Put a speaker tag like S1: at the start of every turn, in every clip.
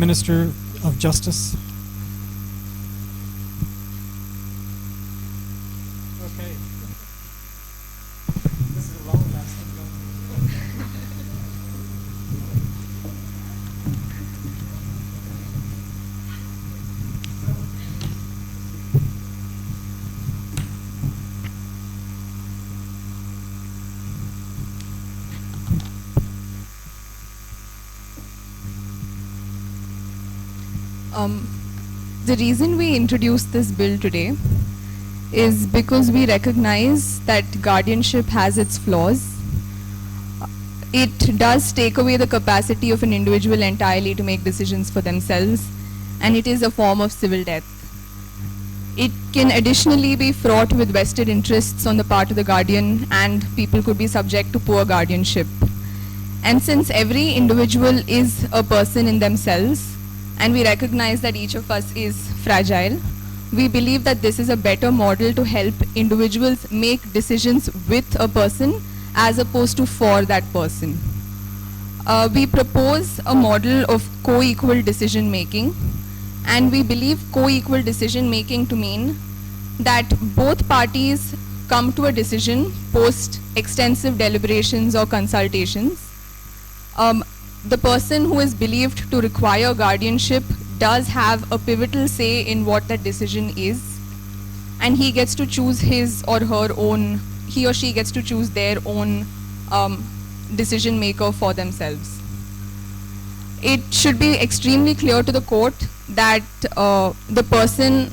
S1: Minister of Justice. Okay. This is a long-lasting
S2: The reason we introduced this bill today is because we recognize that guardianship has its flaws. It does take away the capacity of an individual entirely to make decisions for themselves, and it is a form of civil death. It can additionally be fraught with vested interests on the part of the guardian, and people could be subject to poor guardianship. And since every individual is a person in themselves, and we recognize that each of us is fragile, we believe that this is a better model to help individuals make decisions with a person as opposed to for that person. We propose a model of co-equal decision making, and we believe co-equal decision making to mean that both parties come to a decision post extensive deliberations or consultations. The person who is believed to require guardianship does have a pivotal say in what that decision is, and he gets to choose his or her own, he or she gets to choose their own decision maker for themselves. It should be extremely clear to the court that the person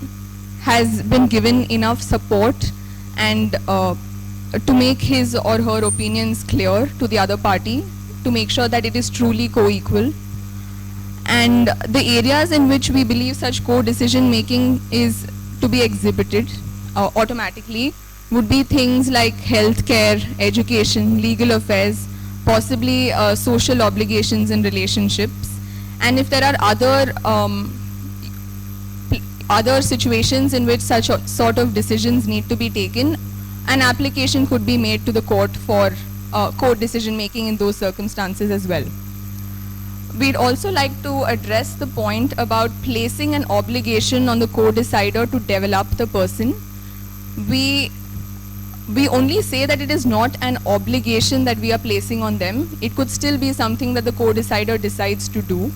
S2: has been given enough support and to make his or her opinions clear to the other party, to make sure that it is truly co-equal. And the areas in which we believe such co-decision making is to be exhibited automatically would be things like healthcare, education, legal affairs, possibly social obligations and relationships. And if there are other situations in which such sort of decisions need to be taken, an application could be made to the court for court decision making in those circumstances as well. We'd also like to address the point about placing an obligation on the co-decider to develop the person. We only say that it is not an obligation that we are placing on them. It could still be something that the co-decider decides to do.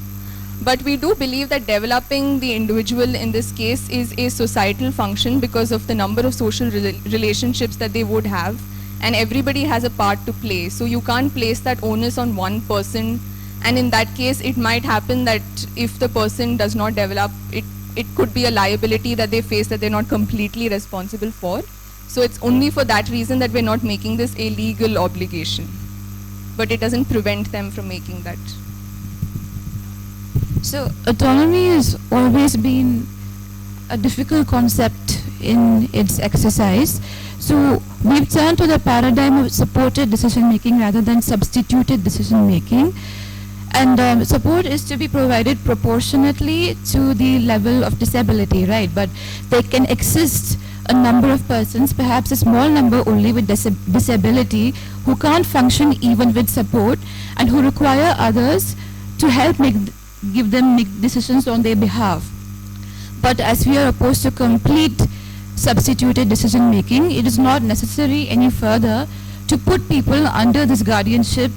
S2: But we do believe that developing the individual in this case is a societal function because of the number of social relationships that they would have, and everybody has a part to play. So you can't place that onus on one person, and in that case it might happen that if the person does not develop, it could be a liability that they face that they're not completely responsible for. So it's only for that reason that we're not making this a legal obligation. But it doesn't prevent them from making that.
S3: So autonomy has always been a difficult concept in its exercise. So we've turned to the paradigm of supported decision making rather than substituted decision making. And support is to be provided proportionately to the level of disability, right? But there can exist a number of persons, perhaps a small number only with disability, who can't function even with support and who require others to help give them make decisions on their behalf. But as we are opposed to complete substituted decision making, it is not necessary any further to put people under this guardianship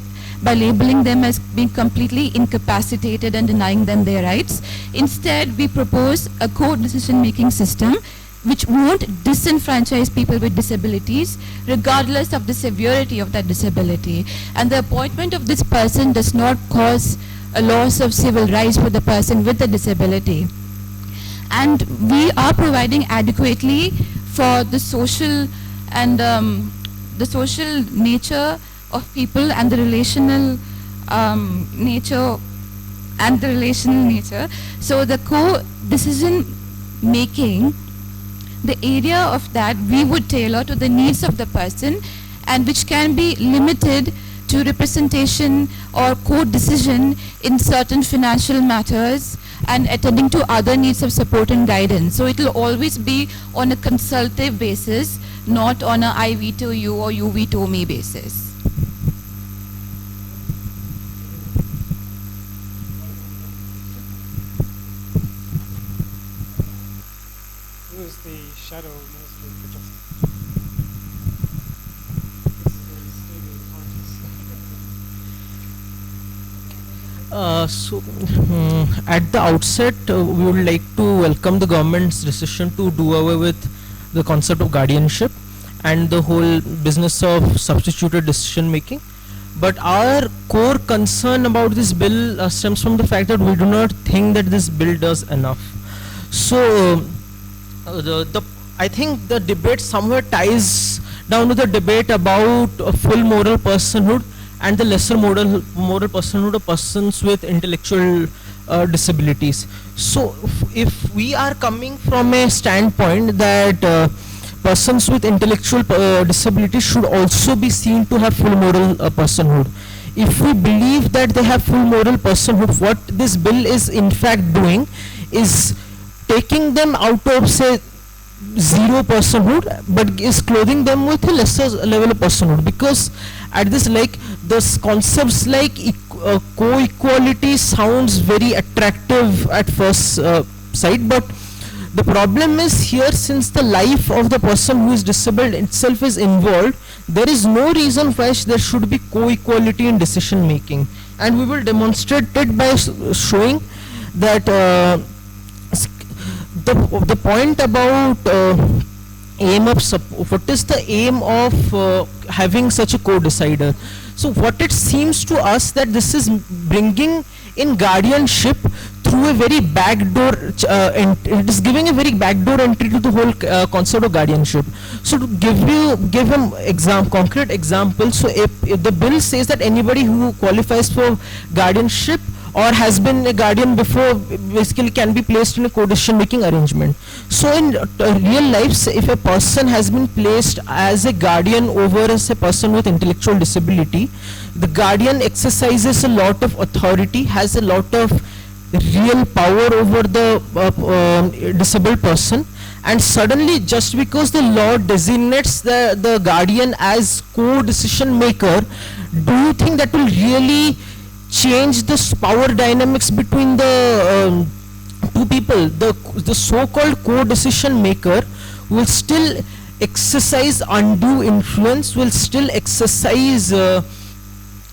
S3: by labeling them as being completely incapacitated and denying them their rights. Instead, we propose a co-decision making system which won't disenfranchise people with disabilities regardless of the severity of that disability. And the appointment of this person does not cause a loss of civil rights for the person with the disability. And we are providing adequately for the social and the social nature of people and the relational nature and the relational nature. So the co-decision making, the area of that we would tailor to the needs of the person, and which can be limited to representation or co-decision in certain financial matters and attending to other needs of support and guidance. So it will always be on a consultative basis, not on a I veto you or you veto me basis.
S1: who is the shadow minister for justice? This is very stable conscious.
S4: At the outset, we would like to welcome the government's decision to do away with the concept of guardianship and the whole business of substituted decision making. But our core concern about this bill stems from the fact that we do not think that this bill does enough. So, I think the debate somewhere ties down to the debate about full moral personhood and the lesser moral personhood of persons with intellectual disabilities. So if we are coming from a standpoint that persons with intellectual disabilities should also be seen to have full moral personhood, if we believe that they have full moral personhood, what this bill is in fact doing is taking them out of, say, zero personhood, but is clothing them with a lesser level of personhood, because at this, like, this concepts like co-equality sounds very attractive at first sight, but the problem is here, since the life of the person who is disabled itself is involved, there is no reason why there should be co-equality in decision making, and we will demonstrate it by showing that the point about aim of what is the aim of having such a co-decider. So what it seems to us that this is bringing in guardianship through a very backdoor, it is giving a very backdoor entry to the whole concept of guardianship. So to give an concrete example, so if the bill says that anybody who qualifies for guardianship or has been a guardian before basically can be placed in a co-decision making arrangement. So in real life, if a person has been placed as a guardian over as a person with intellectual disability, the guardian exercises a lot of authority, has a lot of real power over the disabled person, and suddenly, just because the law designates the guardian as co-decision maker, do you think that will really change this power dynamics between the two people? The so-called co-decision maker will still exercise undue influence, will still exercise a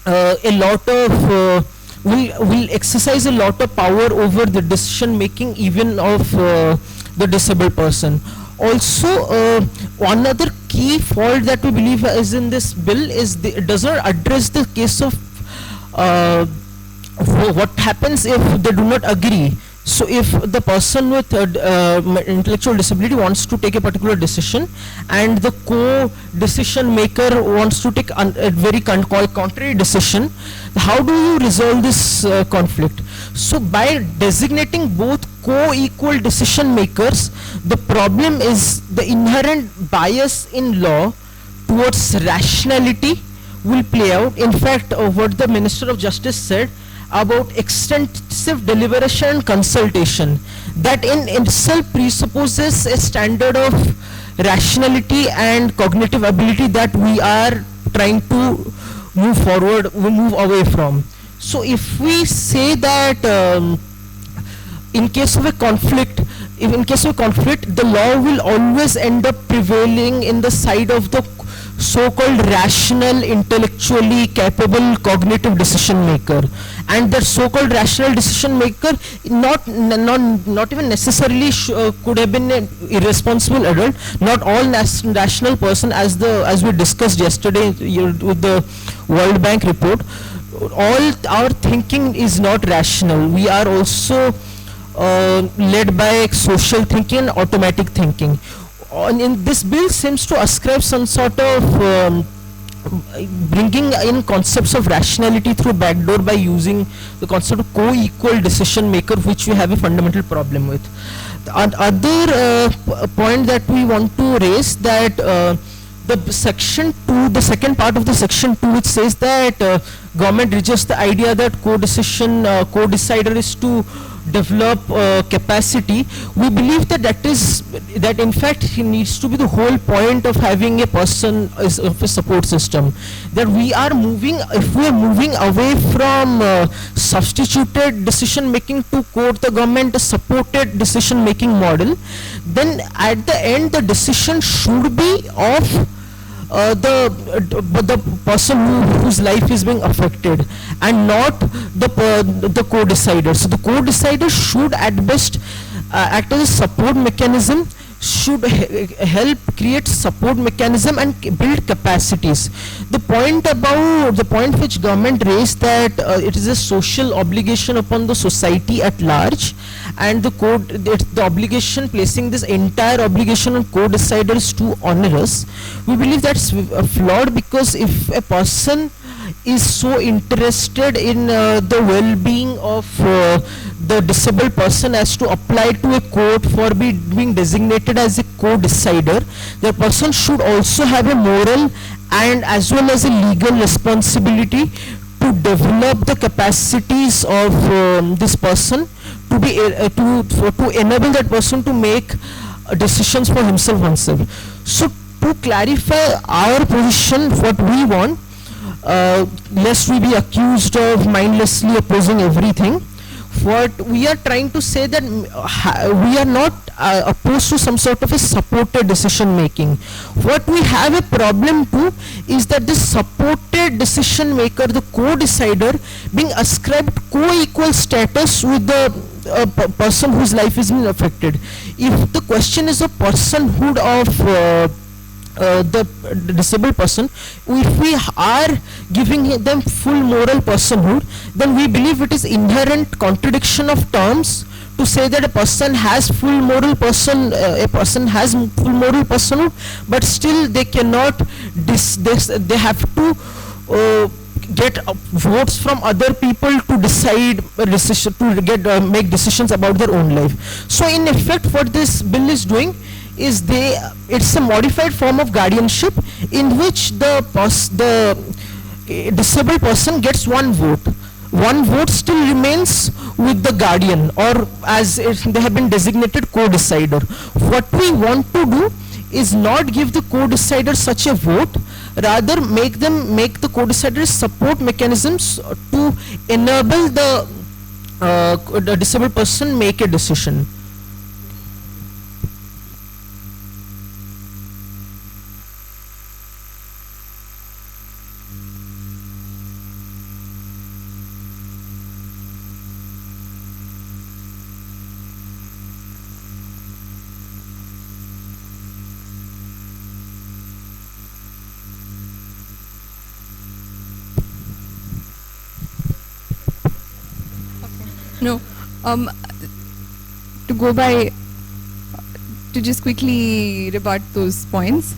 S4: lot of will exercise a lot of power over the decision making even of the disabled person. Also, one other key fault that we believe is in this bill is it does not address the case of what happens if they do not agree. So if the person with intellectual disability wants to take a particular decision and the co-decision maker wants to take a very contrary decision, how do you resolve this conflict? So by designating both co-equal decision makers, the problem is the inherent bias in law towards rationality will play out. In fact, what the Minister of Justice said about extensive deliberation and consultation, that in itself presupposes a standard of rationality and cognitive ability that we are trying to move away from. So if we say that in case of a conflict, the law will always end up prevailing in the side of the so-called rational, intellectually capable, cognitive decision maker, and that so-called rational decision maker not even necessarily could have been an irresponsible adult. Not all rational person, as we discussed yesterday with the World Bank report, all our thinking is not rational. We are also led by social thinking and automatic thinking. In this bill seems to ascribe some sort of bringing in concepts of rationality through backdoor by using the concept of co-equal decision maker, which we have a fundamental problem with. The other point that we want to raise, that the section 2, the second part of the section 2, which says that government rejects the idea that co-decider is to develop capacity, we believe that that in fact he needs to be the whole point of having a person as of a support system. That we are moving, if we are moving away from substituted decision making to quote the government, a supported decision making model, then at the end the decision should be of the person whose life is being affected, and not the co-decider. So the co-decider should at best act as a support mechanism, should help create support mechanism and build capacities. The point which government raised, that it is a social obligation upon the society at large, and the obligation, placing this entire obligation on co-deciders too onerous. We believe that's flawed, because if a person is so interested in the well-being of the disabled person as to apply to a court for being designated as a co-decider, the person should also have a moral and as well as a legal responsibility to develop the capacities of this person, to be to enable that person to make decisions for himself oneself. So to clarify our position, what we want, lest we be accused of mindlessly opposing everything, what we are trying to say, that we are not opposed to some sort of a supported decision making. What we have a problem to is that this supported decision maker, the co-decider, being ascribed co-equal status with the person whose life is being affected. If the question is a personhood of the disabled person, if we are giving them full moral personhood, then we believe it is inherent contradiction of terms to say that a person has full moral personhood, but still they cannot they have to get votes from other people to decide make decisions about their own life. So in effect, what this bill is doing is it's a modified form of guardianship, in which the disabled person gets one vote. One vote still remains with the guardian, or as they have been designated, co-decider. What we want to do is not give the co-decider such a vote, rather make the co-deciders support mechanisms to enable the disabled person make a decision.
S2: No, to go by, to just quickly rebut those points,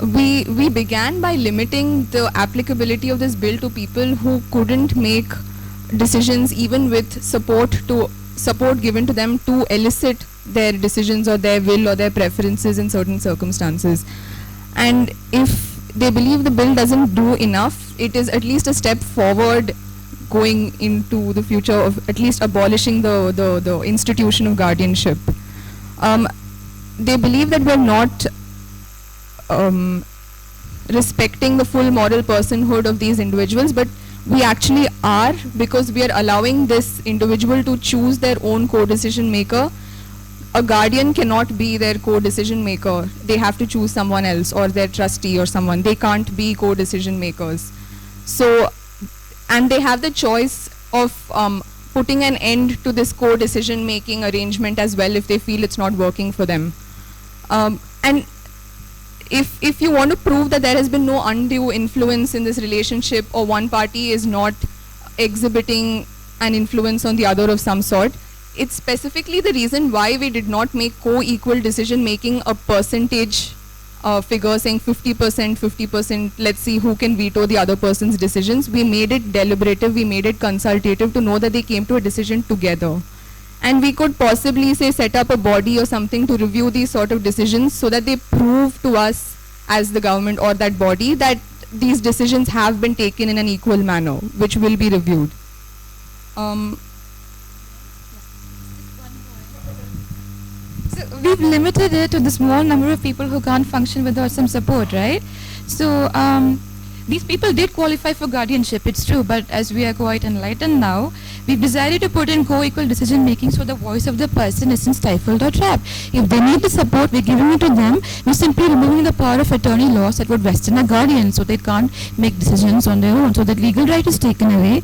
S2: we began by limiting the applicability of this bill to people who couldn't make decisions even with support given to them to elicit their decisions or their will or their preferences in certain circumstances. And if they believe the bill doesn't do enough, it is at least a step forward going into the future of at least abolishing the institution of guardianship. They believe that we're not respecting the full moral personhood of these individuals, but we actually are, because we are allowing this individual to choose their own co-decision maker. A guardian cannot be their co-decision maker. They have to choose someone else, or their trustee or someone. They can't be co-decision makers. So, and they have the choice of putting an end to this co-decision making arrangement as well if they feel it's not working for them. And if you want to prove that there has been no undue influence in this relationship, or one party is not exhibiting an influence on the other of some sort, it's specifically the reason why we did not make co-equal decision making a percentage figure saying 50%, 50%, let's see who can veto the other person's decisions. We made it deliberative, we made it consultative to know that they came to a decision together. And we could possibly say set up a body or something to review these sort of decisions so that they prove to us as the government or that body that these decisions have been taken in an equal manner, which will be reviewed.
S3: So we've limited it to the small number of people who can't function without some support, right? So these people did qualify for guardianship, it's true, but as we are quite enlightened now, we've decided to put in co-equal decision making so the voice of the person isn't stifled or trapped. If they need the support, we're giving it to them. We're simply removing the power of attorney laws that would vest in a guardian so they can't make decisions on their own, so that legal right is taken away.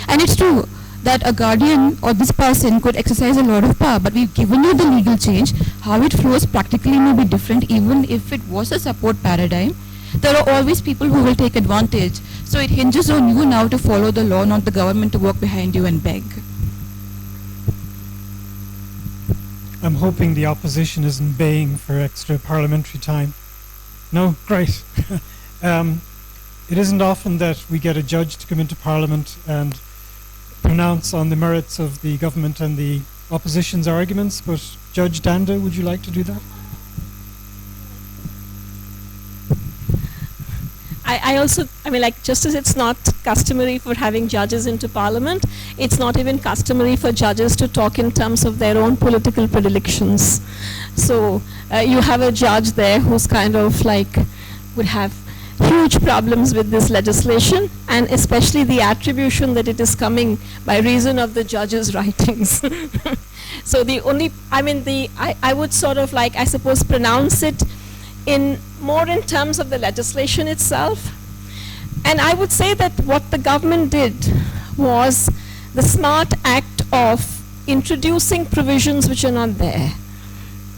S3: And it's true that a guardian or this person could exercise a lot of power, but we've given you the legal change. How it flows practically may be different even if it was a support paradigm. There are always people who will take advantage. So it hinges on you now to follow the law, not the government to walk behind you and beg.
S1: I'm hoping the opposition isn't baying for extra parliamentary time. No? Great. It isn't often that we get a judge to come into Parliament and pronounce on the merits of the government and the opposition's arguments, but Judge Danda, would you like to do that?
S5: I also, like, just as it's not customary for having judges into Parliament, it's not even customary for judges to talk in terms of their own political predilections. So you have a judge there who's kind of like, would have huge problems with this legislation, and especially the attribution that it is coming by reason of the judge's writings. So the only, I would sort of like, I suppose, pronounce it more in terms of the legislation itself. And I would say that what the government did was the smart act of introducing provisions which are not there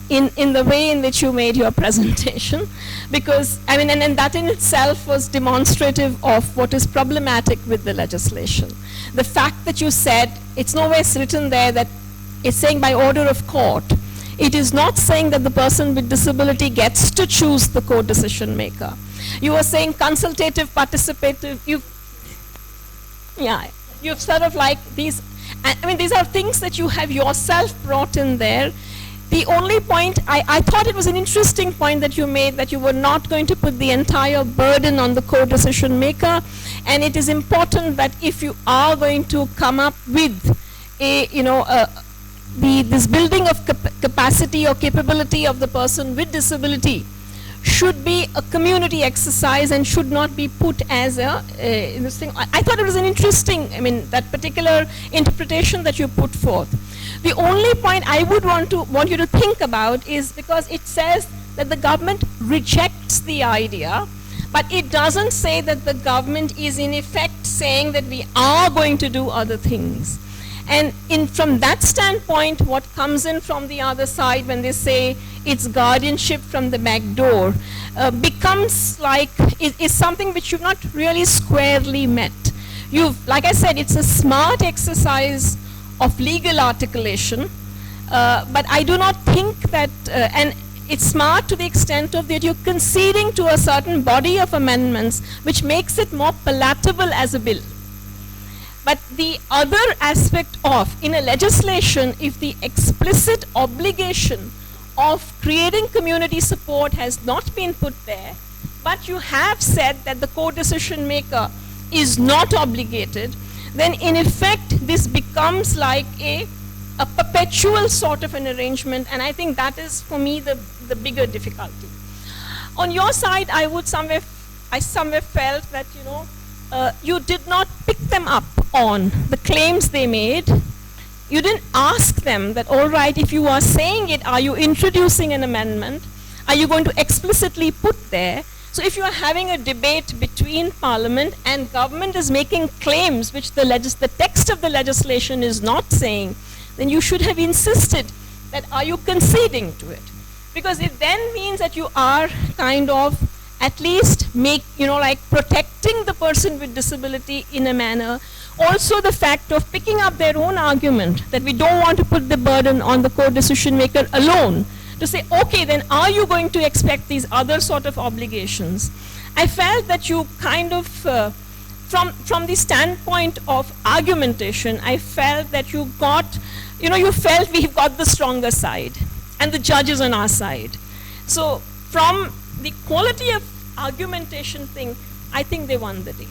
S5: in the way in which you made your presentation, because, and that in itself was demonstrative of what is problematic with the legislation. The fact that you said, it's nowhere written there that it's saying by order of court. It is not saying that the person with disability gets to choose the co-decision maker. You are saying consultative, participative, you've sort of like these, these are things that you have yourself brought in there. The only point, I thought it was an interesting point that you made, that you were not going to put the entire burden on the co-decision maker, and it is important that if you are going to come up with this building of capacity or capability of the person with disability should be a community exercise and should not be put as this thing. I thought it was an interesting, that particular interpretation that you put forth. The only point I would want you to think about is, because it says that the government rejects the idea, but it doesn't say that the government is in effect saying that we are going to do other things. And from that standpoint, what comes in from the other side when they say it's guardianship from the back door becomes like, is something which you've not really squarely met. Like I said, it's a smart exercise of legal articulation, but I do not think that, and it's smart to the extent of that you're conceding to a certain body of amendments which makes it more palatable as a bill. But the other aspect of, in a legislation, if the explicit obligation of creating community support has not been put there, but you have said that the co-decision maker is not obligated, then in effect this becomes like a perpetual sort of an arrangement, and I think that is for me the bigger difficulty. On your side, I somewhere felt that, you did not pick them up on the claims they made. You didn't ask them that, all right, if you are saying it, are you introducing an amendment? Are you going to explicitly put there? So if you are having a debate between Parliament and government is making claims which the text of the legislation is not saying, then you should have insisted that, are you conceding to it? Because it then means that you are kind of at least protecting the person with disability in a manner. Also the fact of picking up their own argument that we don't want to put the burden on the co-decision maker alone, to say, okay, then are you going to expect these other sort of obligations? I felt that you kind of, from the standpoint of argumentation, I felt that you got, you felt we've got the stronger side and the judge is on our side. So from the quality of argumentation thing, I think they won the day.